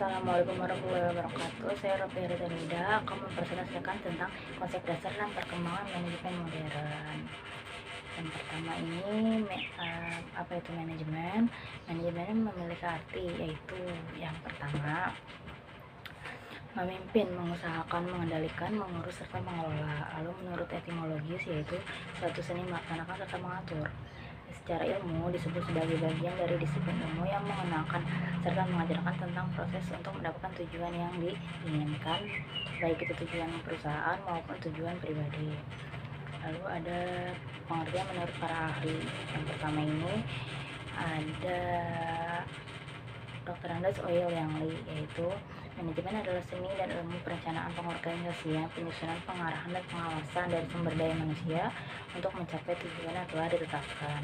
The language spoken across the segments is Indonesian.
Assalamualaikum warahmatullahi wabarakatuh. Saya Rofi Rizanida akan mempresentasikan tentang konsep dasar dan perkembangan manajemen modern. Yang pertama ini apa itu manajemen? Manajemen memiliki arti, yaitu yang pertama memimpin, mengusahakan, mengendalikan, mengurus, serta mengelola. Lalu menurut etimologis yaitu suatu seni melaksanakan serta mengatur. Secara ilmu disebut sebagai bagian dari disiplin ilmu yang mengenalkan serta mengajarkan tentang proses untuk mendapatkan tujuan yang diinginkan, baik itu tujuan perusahaan maupun tujuan pribadi. Lalu ada pengertian menurut para ahli. Yang pertama ini ada Dr. Andes Oil yang yaitu manajemen adalah seni dan ilmu perencanaan, pengorganisasian, penyusunan, pengarahan, dan pengawasan dari sumber daya manusia untuk mencapai tujuan yang telah ditetapkan.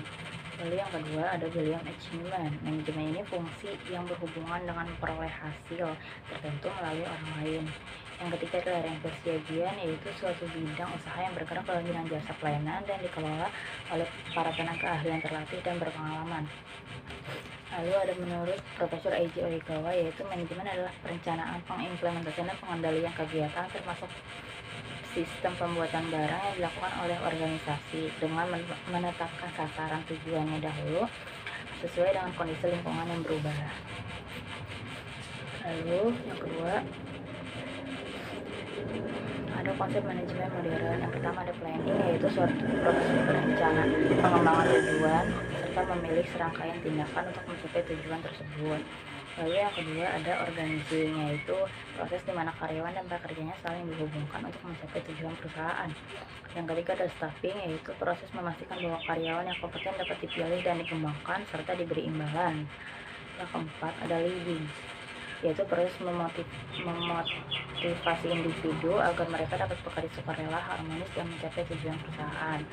Lalu yang kedua ada William H. Newman. Manajemen ini fungsi yang berhubungan dengan memperoleh hasil tertentu melalui orang lain. Yang ketiga adalah Rank Persiagian, yaitu suatu bidang usaha yang bergerak dalam bidang jasa pelayanan dan dikelola oleh para tenaga ahli yang terlatih dan berpengalaman. Lalu ada menurut Profesor Eiji Oikawa, yaitu manajemen adalah perencanaan, pengimplementasian, dan pengendalian kegiatan termasuk sistem pembuatan barang yang dilakukan oleh organisasi dengan menetapkan sasaran tujuannya dahulu sesuai dengan kondisi lingkungan yang berubah. Lalu yang kedua ada konsep manajemen modern. Yang pertama ada planning, yaitu suatu proses perencanaan pengembangan tujuan serta memilih serangkaian tindakan untuk mencapai tujuan tersebut. Lalu yang kedua ada organizing, yaitu proses di mana karyawan dan pekerjanya saling dihubungkan untuk mencapai tujuan perusahaan. Yang ketiga ada staffing, yaitu proses memastikan bahwa karyawan yang kompeten dapat dipilih dan dikembangkan serta diberi imbalan. Yang keempat ada leading, yaitu proses memotivasi individu agar mereka dapat bekerja sukarela, harmonis, dan mencapai tujuan perusahaan.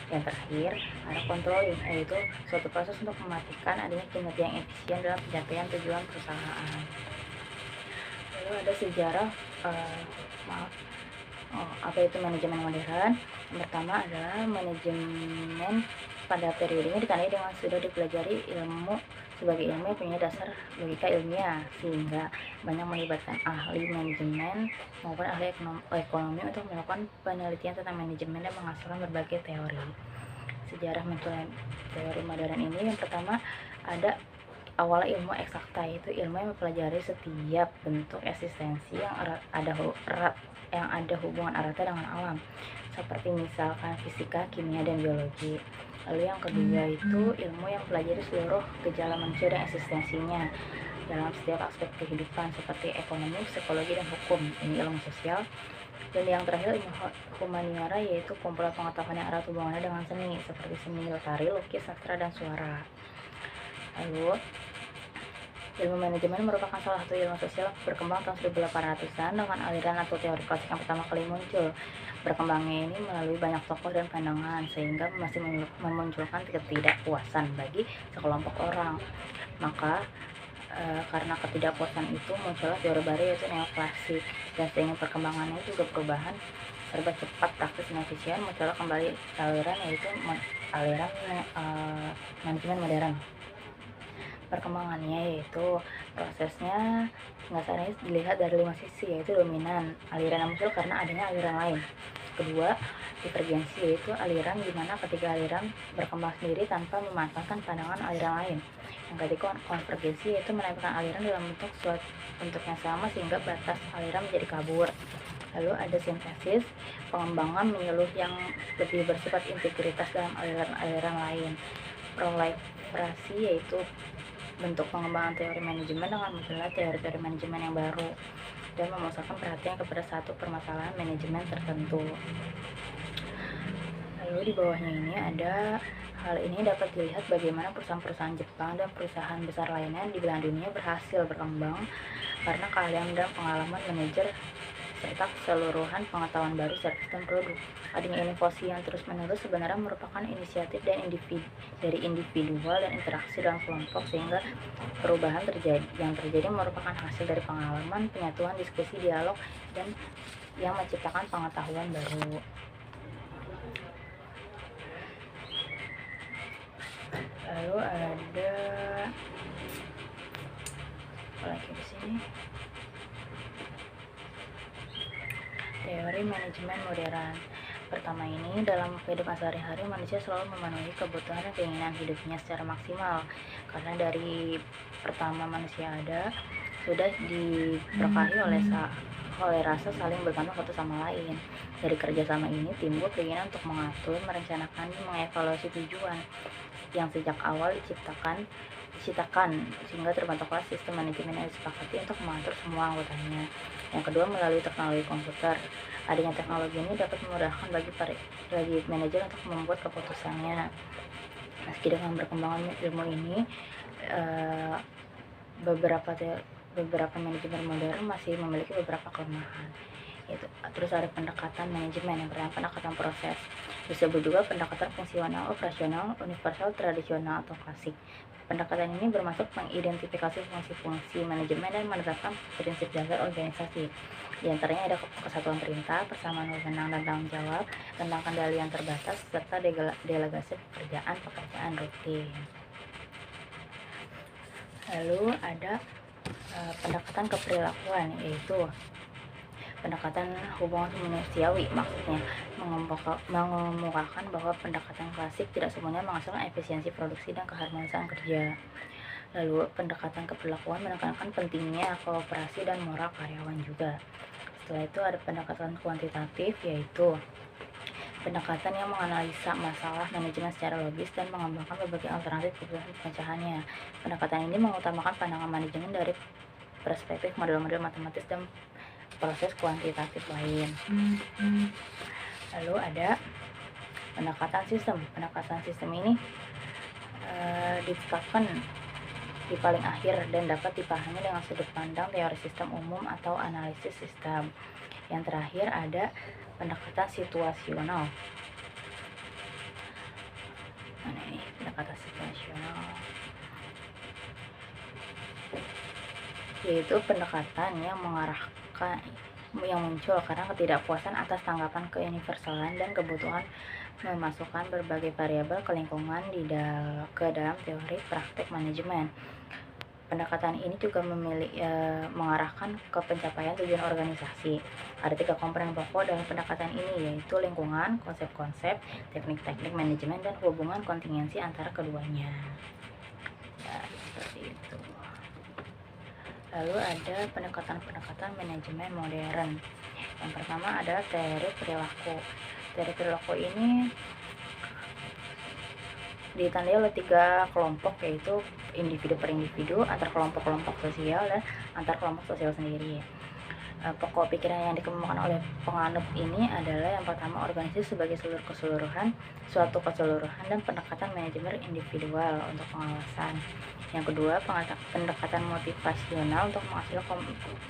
Yang terakhir ada controlling, yaitu suatu proses untuk memastikan adanya kinerja yang efisien dalam pencapaian tujuan perusahaan. Lalu ada sejarah apa itu manajemen modern. Yang pertama adalah manajemen pada periode ini ditandai dengan sudah dipelajari ilmu sebagai ilmu yang punya dasar logika ilmiah, sehingga banyak melibatkan ahli manajemen maupun ahli ekonomi untuk melakukan penelitian tentang manajemen dan menghasilkan berbagai teori. Sejarah teori modern ini yang pertama ada awal ilmu eksakta, yaitu ilmu yang mempelajari setiap bentuk eksistensi yang ada hubungan eratnya dengan alam, seperti misalkan fisika, kimia, dan biologi. Lalu yang kedua itu ilmu yang mempelajari seluruh gejala manusia dan eksistensinya dalam setiap aspek kehidupan, seperti ekonomi, psikologi, dan hukum. Ini ilmu sosial. Dan yang terakhir ilmu humaniora, yaitu kumpulan pengetahuan yang erat hubungannya dengan seni, seperti seni tari, lukis, sastra, dan suara. Lalu ilmu manajemen merupakan salah satu ilmu sosial berkembang tahun 1800-an dengan aliran atau teori klasik yang pertama kali muncul. Berkembangnya ini melalui banyak tokoh dan pandangan, sehingga masih memunculkan ketidakpuasan bagi sekelompok orang. Maka karena ketidakpuasan itu muncullah teori baru, yaitu neoklasik, dan seiring perkembangannya juga perubahan serba cepat, praktis, dan efisien, muncullah kembali aliran, yaitu aliran manajemen modern. Perkembangannya yaitu prosesnya nggak sadarnya dilihat dari 5 sisi, yaitu dominan, aliran yang muncul karena adanya aliran lain. Kedua, divergensi, yaitu aliran dimana ketiga aliran berkembang sendiri tanpa memanfaatkan pandangan aliran lain. Yang ketiga, konvergensi, yaitu menempelkan aliran dalam bentuk yang sama sehingga batas aliran menjadi kabur. Lalu ada sintesis, pengembangan menyeluruh yang lebih bersifat integritas dalam aliran-aliran lain. Proliferasi, yaitu bentuk pengembangan teori manajemen dengan munculnya teori-teori manajemen yang baru dan memusatkan perhatian kepada satu permasalahan manajemen tertentu. Lalu di bawahnya ini ada hal ini dapat dilihat bagaimana perusahaan-perusahaan Jepang dan perusahaan besar lainnya di belahan dunia berhasil berkembang karena keahlian dan pengalaman manajer serta keseluruhan pengetahuan baru serta sistem produk. Adanya inovasi yang terus-menerus sebenarnya merupakan inisiatif dan dari individual dan interaksi dalam kelompok, sehingga perubahan yang terjadi merupakan hasil dari pengalaman, penyatuan, diskusi, dialog, dan yang menciptakan pengetahuan baru. Lalu ada Apalagi di sini teori manajemen modern. Pertama ini, dalam kehidupan sehari-hari manusia selalu memenuhi kebutuhan dan keinginan hidupnya secara maksimal. Karena dari pertama manusia ada, sudah diberkahi oleh rasa saling bergantung satu sama lain. Dari kerjasama ini timbul keinginan untuk mengatur, merencanakan, mengevaluasi tujuan yang sejak awal diciptakan sehingga terbentuklah sistem manajemen yang disepakati untuk mengatur semua anggotanya. Yang kedua, melalui teknologi komputer. Adanya teknologi ini dapat memudahkan bagi manajer untuk membuat keputusannya. Meski dengan berkembangnya ilmu ini, beberapa manajemen modern masih memiliki beberapa kelemahan. Terus ada pendekatan manajemen. Yang pertama, pendekatan proses, disebut juga pendekatan fungsional, operasional, universal, tradisional, atau klasik. Pendekatan ini bermaksud mengidentifikasi fungsi-fungsi manajemen dan menetapkan prinsip dasar organisasi. Di antaranya ada kesatuan perintah, persamaan wewenang dan tanggung jawab, tentang kendali yang terbatas, serta delegasi pekerjaan rutin. Lalu ada pendekatan keperilakuan, yaitu pendekatan hubungan manusiawi. Maksudnya mengemukakan bahwa pendekatan klasik tidak semuanya menghasilkan efisiensi produksi dan keharmonisan kerja. Lalu pendekatan keperilakuan menekankan pentingnya kooperasi dan moral karyawan juga. Setelah itu ada pendekatan kuantitatif, yaitu pendekatan yang menganalisa masalah manajemen secara logis dan mengembangkan berbagai alternatif pemecahannya. Pendekatan ini mengutamakan pandangan manajemen dari perspektif model-model matematis dan proses kuantitatif lain. Lalu ada pendekatan sistem. Pendekatan sistem ini ditetapkan di paling akhir dan dapat dipahami dengan sudut pandang teori sistem umum atau analisis sistem. Yang terakhir ada pendekatan situasional. Mana ini pendekatan situasional? Yaitu pendekatan yang muncul karena ketidakpuasan atas tanggapan keuniversalan dan kebutuhan memasukkan berbagai variabel ke lingkungan ke dalam teori praktik manajemen. Pendekatan ini juga mengarahkan ke pencapaian tujuan organisasi. Ada 3 komponen pokok dalam pendekatan ini, yaitu lingkungan, konsep-konsep, teknik-teknik manajemen, dan hubungan kontingensi antara keduanya. Ya, seperti itu. Lalu ada pendekatan manajemen modern. Yang pertama adalah teori perilaku. Teori perilaku ini ditandai oleh 3 kelompok, yaitu individu per individu, antar kelompok sosial, dan antar kelompok sosial sendiri. Pokok pikiran yang dikemukakan oleh penganut ini adalah yang pertama, organisasi sebagai suatu keseluruhan dan pendekatan manajemen individual untuk pengawasan. Yang kedua, pendekatan motivasional untuk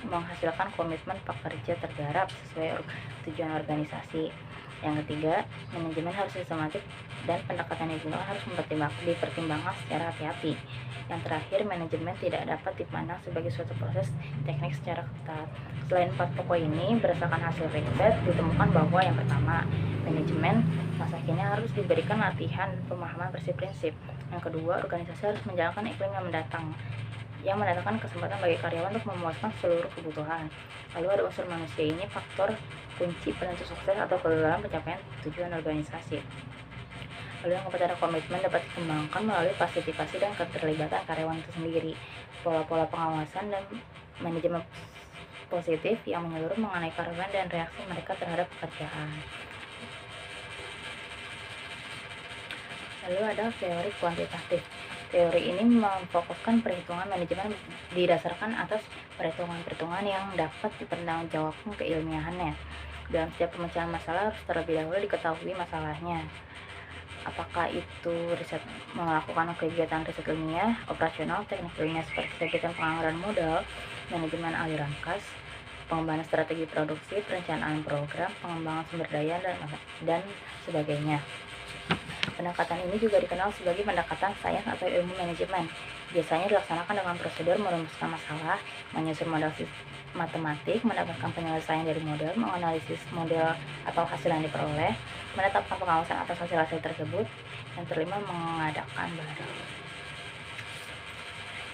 menghasilkan komitmen pekerja tergarap sesuai tujuan organisasi. Yang ketiga, manajemen harus sistematik dan pendekatan individual harus dipertimbangkan secara hati-hati. Yang terakhir, manajemen tidak dapat dipandang sebagai suatu proses teknik secara ketat. Selain 4 pokok ini, berdasarkan hasil riset ditemukan bahwa yang pertama, manajemen masa kini harus diberikan latihan dan pemahaman prinsip-prinsip. Yang kedua, organisasi harus menjalankan iklim yang mendatangkan kesempatan bagi karyawan untuk memuaskan seluruh kebutuhan. Lalu ada unsur manusia ini faktor kunci penentu sukses atau kegagalan pencapaian tujuan organisasi. Lalu yang keempat, ada komitmen dapat dikembangkan melalui partisipasi dan keterlibatan karyawan itu sendiri. Pola-pola pengawasan dan manajemen positif yang menyeluruh mengenai karyawan dan reaksi mereka terhadap pekerjaan. Lalu ada teori kuantitatif. Teori ini memfokuskan perhitungan manajemen didasarkan atas perhitungan-perhitungan yang dapat dipertanggungjawabkan keilmiahannya. Dalam setiap pemecahan masalah harus terlebih dahulu diketahui masalahnya. Apakah itu melakukan kegiatan riset ilmiah, operasional, teknik ilmiah seperti kegiatan penganggaran modal, manajemen aliran kas, pengembangan strategi produksi, perencanaan program, pengembangan sumber daya, dan sebagainya. Pendekatan ini juga dikenal sebagai pendekatan sains atau ilmu manajemen. Biasanya dilaksanakan dengan prosedur merumuskan masalah, menyusun model matematik, mendapatkan penyelesaian dari model, menganalisis model atau hasil yang diperoleh, menetapkan pengawasan atas hasil-hasil tersebut, yang kelima mengadakan barang.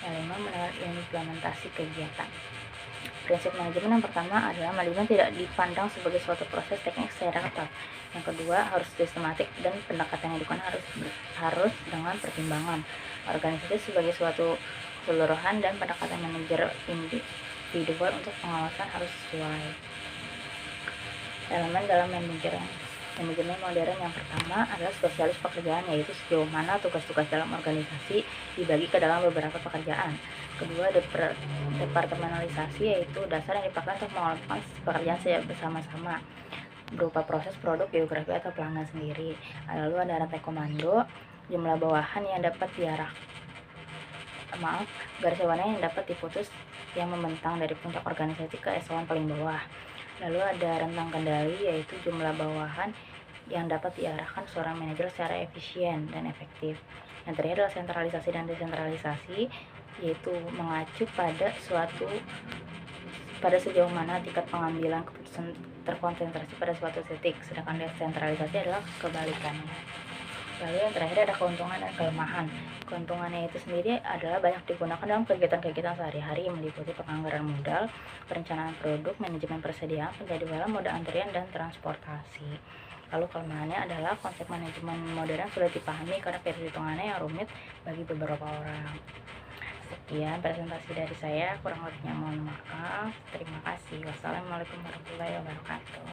Yang 5, menentukan implementasi kegiatan. Prinsip manajemen yang pertama adalah manajemen tidak dipandang sebagai suatu proses teknik secara ketat. Yang kedua, harus sistematik dan pendekatan yang digunakan harus dengan pertimbangan organisasi sebagai suatu keseluruhan, dan pendekatan manajer individual untuk pengawasan harus sesuai. Elemen dalam manajemen modern yang pertama adalah spesialis pekerjaan, yaitu sejauh mana tugas-tugas dalam organisasi dibagi ke dalam beberapa pekerjaan. Kedua, departementalisasi, yaitu dasar yang dipakai untuk mengelompokkan pekerjaan secara bersama-sama berupa proses, produk, geografi, atau pelanggan sendiri. Lalu ada rantai komando, jumlah bawahan yang dapat garis bawahnya yang dapat diputus yang membentang dari puncak organisasi ke eselon paling bawah. Lalu ada rentang kendali, yaitu jumlah bawahan yang dapat diarahkan seorang manajer secara efisien dan efektif. Yang terakhir adalah sentralisasi dan desentralisasi, yaitu mengacu pada sejauh mana tingkat pengambilan keputusan terkonsentrasi pada suatu titik, sedangkan desentralisasi adalah kebalikannya. Lalu yang terakhir ada keuntungan dan kelemahan. Keuntungannya itu sendiri adalah banyak digunakan dalam kegiatan-kegiatan sehari-hari, meliputi penganggaran modal, perencanaan produk, manajemen persediaan, penjadwalan, moda antrian, dan transportasi. Lalu kelemahannya adalah konsep manajemen modern sulit dipahami karena perhitungannya yang rumit bagi beberapa orang. Sekian presentasi dari saya, kurang lebihnya mohon maaf. Terima kasih. Wassalamualaikum warahmatullahi wabarakatuh.